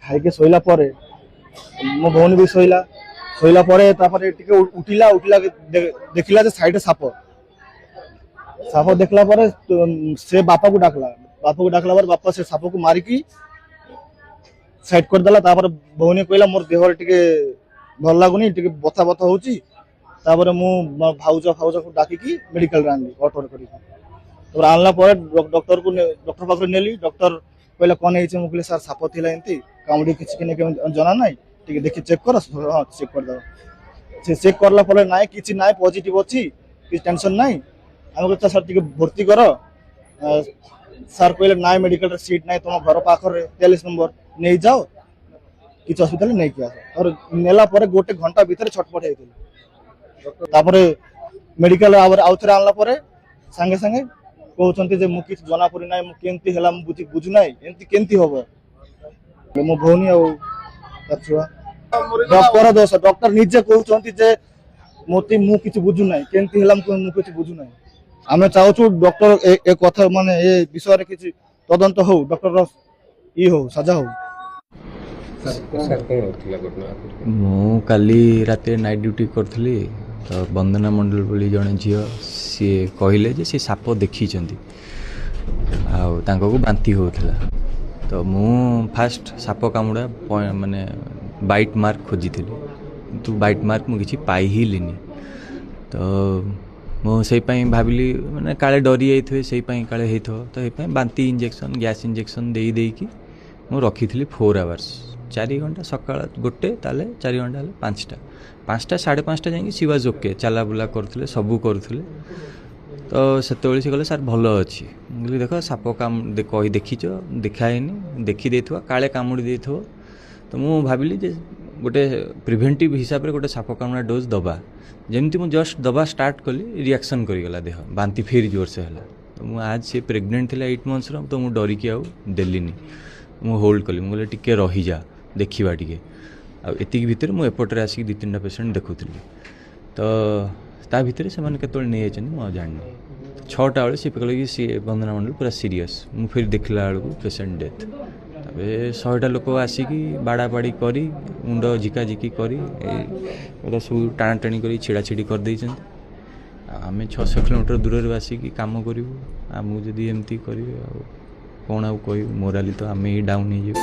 ଖାଇକି ଶୋଇଲା ପରେ ମୋ ଭଉଣୀ ବି ଶୋଇଲା ପରେ ତାପରେ ଟିକେ ଉଠିଲା ଦେଖିଲା ଯେ ସାଇଡରେ ସାପ ଦେଖିଲା ପରେ ସେ ବାପାକୁ ଡାକଲା ପରେ ବାପା ସେ ସାପକୁ ମାରିକି ସାଇଡ କରିଦେଲା। ତାପରେ ଭଉଣୀ କହିଲା ମୋର ଦେହରେ ଟିକେ ଭଲ ଲାଗୁନି, ଟିକେ ବଥା ହଉଛି। ତାପରେ ମୁଁ ଭାଉଜକୁ ଡାକିକି ମେଡିକାଲରେ ଆଣିଲି ଅଟୋ କରିକି। ତାପରେ ଆଣିଲା ପରେ ଡକ୍ଟର ପାଖରେ ନେଲି। ଡକ୍ଟର କହିଲା କଣ ହେଇଛି? ମୁଁ କହିଲି ସାର୍ ସାପ ଥିଲା ଏମିତି କାମୁଡି କିଛି ଜଣା ନାହିଁ, ଟିକେ ଦେଖି ଚେକ୍ କର। ହଁ ଚେକ୍ କରିଦେବ। ସେ ଚେକ୍ କରଲା ପରେ ନାଇଁ କିଛି ନାହିଁ, ପଜିଟିଭ ଅଛି, କିଛି ଟେନସନ ନାହିଁ। ଆମେ କହିଲୁ ସାର୍ ଟିକେ ଭର୍ତ୍ତି କର। ସାର୍ କହିଲେ ନାଇଁ ମେଡିକାଲରେ ସିଟ୍ ନାହିଁ, ତମ ଘର ପାଖରେ 43 ନମ୍ବର ନେଇଯାଅ, କିଛି ଅସୁବିଧା ହେଲେ ନେଇକି ଆସ। ତାପରେ ନେଲା ପରେ 1 ଘଣ୍ଟା ଭିତରେ ଛଟପଟ ହେଇଥିଲା। ତାପରେ ମେଡିକାଲ ଆଉଥରେ ଆଣିଲା ପରେ ସାଙ୍ଗେ ସାଙ୍ଗେ କହୁଛନ୍ତି ଯେ ମୁଁ କିଛି ଜଣା ପଡି ନାହିଁ, ମୁଁ କେମିତି ହେଲା ମୁଁ ବୁଝୁନାହିଁ, ଏମିତି କେମିତି ହବ? ମୋ ଭଉଣୀ ଆଉ ତା ଛୁଆ। ଡକ୍ଟର ଦୋଷ, ଡକ୍ଟର ନିଜେ କହୁଛନ୍ତି ଯେ ମୁଁ କିଛି ବୁଝୁନାହିଁ, କେମିତି ହେଲା ମୁଁ କିଛି ବୁଝୁନାହିଁ। ଆମେ ଚାହୁଁଛୁ ଡକ୍ଟର ଏ କଥା ମାନେ ଏ ବିଷୟରେ କିଛି ତଦନ୍ତ ହଉ, ଡକ୍ଟର ହଉ ସାଜା ହଉ। ମୁଁ କାଲି ରାତିରେ ନାଇଟ୍ ଡ୍ୟୁଟି କରୁଥିଲି ତ ବନ୍ଦନା ମଣ୍ଡଳ ବୋଲି ଜଣେ ଝିଅ ସିଏ କହିଲେ ଯେ ସେ ସାପ ଦେଖିଛନ୍ତି ଆଉ ତାଙ୍କୁ ବାନ୍ତି ହେଉଥିଲା। ତ ମୁଁ ଫାଷ୍ଟ ସାପ କାମୁଡ଼ା ମାନେ ବାଇଟ୍ ମାର୍କ ଖୋଜିଥିଲି, କିନ୍ତୁ ବାଇଟ୍ ମାର୍କ ମୁଁ କିଛି ପାଇଲିନି। ତ ମୁଁ ସେଇପାଇଁ ଭାବିଲି ମାନେ କାଳେ ଡରି ଯାଇଥିବେ, ସେଇପାଇଁ କାଳେ ହେଇଥିବ। ତ ସେଇପାଇଁ ବାନ୍ତି ଇଞ୍ଜେକ୍ସନ୍ ଗ୍ୟାସ୍ ଇଞ୍ଜେକ୍ସନ୍ ଦେଇକି ମୁଁ ରଖିଥିଲି 4 ଆୱାର୍ସ। 4 ଘଣ୍ଟା ସକାଳ 1 ତାହେଲେ 4 ଘଣ୍ଟା ହେଲେ 5ଟା 5:30 ଯାଇକି ସି ୱାଜ୍ ଓକେ, ଚାଲା ବୁଲା କରୁଥିଲେ, ସବୁ କରୁଥିଲେ। ତ ସେତେବେଳେ ସେ କହିଲେ ସାର୍ ଭଲ ଅଛି। ମୁଁ କହିଲି ଦେଖ ସାପ ଦେଖିଛ, ଦେଖା ହେଇନି, ଦେଖିଦେଇଥିବ, କାଳେ କାମୁଡ଼ି ଦେଇଥିବ। ତ ମୁଁ ଭାବିଲି ଯେ ଗୋଟେ ପ୍ରିଭେଣ୍ଟିଭ୍ ହିସାବରେ ଗୋଟେ ସାପ କାମୁଡ଼ା ଡୋଜ୍ ଦେବା। ଯେମିତି ମୁଁ ଜଷ୍ଟ ଦେବା ଷ୍ଟାର୍ଟ କଲି, ରିଆକ୍ସନ୍ କରିଗଲା ଦେହ, ବାନ୍ତି ଫେରି ଜୋରସେ ହେଲା। ତ ମୁଁ ଆଜ ସେ ପ୍ରେଗନେଣ୍ଟ ଥିଲା 8 ମନ୍ଥସର, ତ ମୁଁ ଡରିକି ଆଉ ଦେଲିନି, ମୁଁ ହୋଲ୍ଡ କଲି। ମୁଁ କହିଲି ଟିକେ ରହିଯା, ଦେଖିବା ଟିକେ। ଆଉ ଏତିକି ଭିତରେ ମୁଁ ଏପଟରେ ଆସିକି 2-3ଟା ପେସେଣ୍ଟ ଦେଖୁଥିଲି। ତ ତା ଭିତରେ ସେମାନେ କେତେବେଳେ ନେଇଯାଇଛନ୍ତି ମୁଁ ଆଉ ଜାଣିନି। 6ଟା ବେଳେ ସିଏ କହିଲେ କି ସିଏ ବନ୍ଦନା ମଣ୍ଡଳ ପୁରା ସିରିୟସ୍। ମୁଁ ଫେରି ଦେଖିଲା ବେଳକୁ ପେସେଣ୍ଟ ଡେଥ୍। ତାପରେ 100ଟା ଲୋକ ଆସିକି ବାଡ଼ାବାଡ଼ି କରି, ମୁଣ୍ଡ ଝିକାଝିକି କରି, ଏଇଟା ସବୁ ଟାଣାଟାଣି କରି ଛିଡ଼ାଛିଡ଼ି କରିଦେଇଛନ୍ତି। ଆଉ ଆମେ 600 କିଲୋମିଟର ଦୂରରେ ଆସିକି କାମ କରିବୁ, ଆମକୁ ଯଦି ଏମିତି କରିବେ ଆଉ କ'ଣ ଆଉ କହିବୁ? ମୋରାଲି ତ ଆମେ ହିଁ ଡାଉନ୍ ହେଇଯିବୁ।